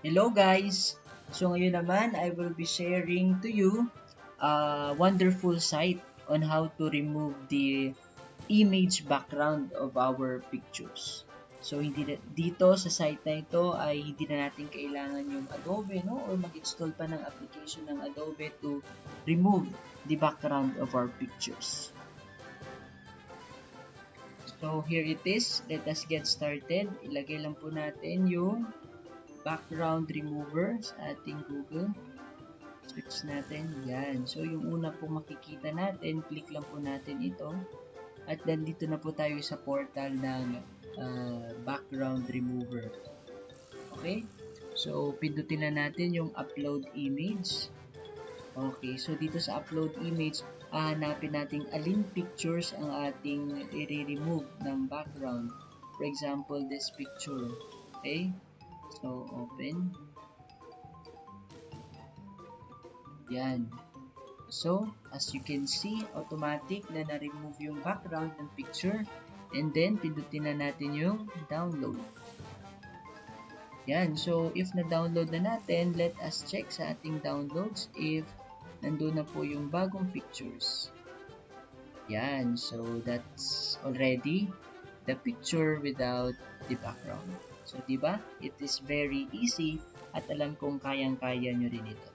Hello guys! So ngayon naman, I will be sharing to you a wonderful site on how to remove the image background of our pictures. So dito sa site na ito ay hindi na natin kailangan yung Adobe or mag-install pa ng application ng Adobe to remove the background of our pictures. So here it is. Let us get started. Ilagay lang po natin yung background remover sa ating Google. Search natin. Yan. So, yung una po makikita natin, click lang po natin ito. At then, dito na po tayo sa portal ng background remover. Okay? So, pindutin na natin yung upload image. Okay. So, dito sa upload image, hanapin natin alin pictures ang ating i-remove ng background. For example, this picture. Okay? So, open. Yan. So, as you can see, automatic na na-remove yung background ng picture. And then, pindutin na natin yung download. Yan. So, if na-download na natin, let us check sa ating downloads if nandun na po yung bagong pictures. Yan. So, that's already the picture without the background. So, diba? It is very easy at alam kong kayang-kaya nyo rin ito.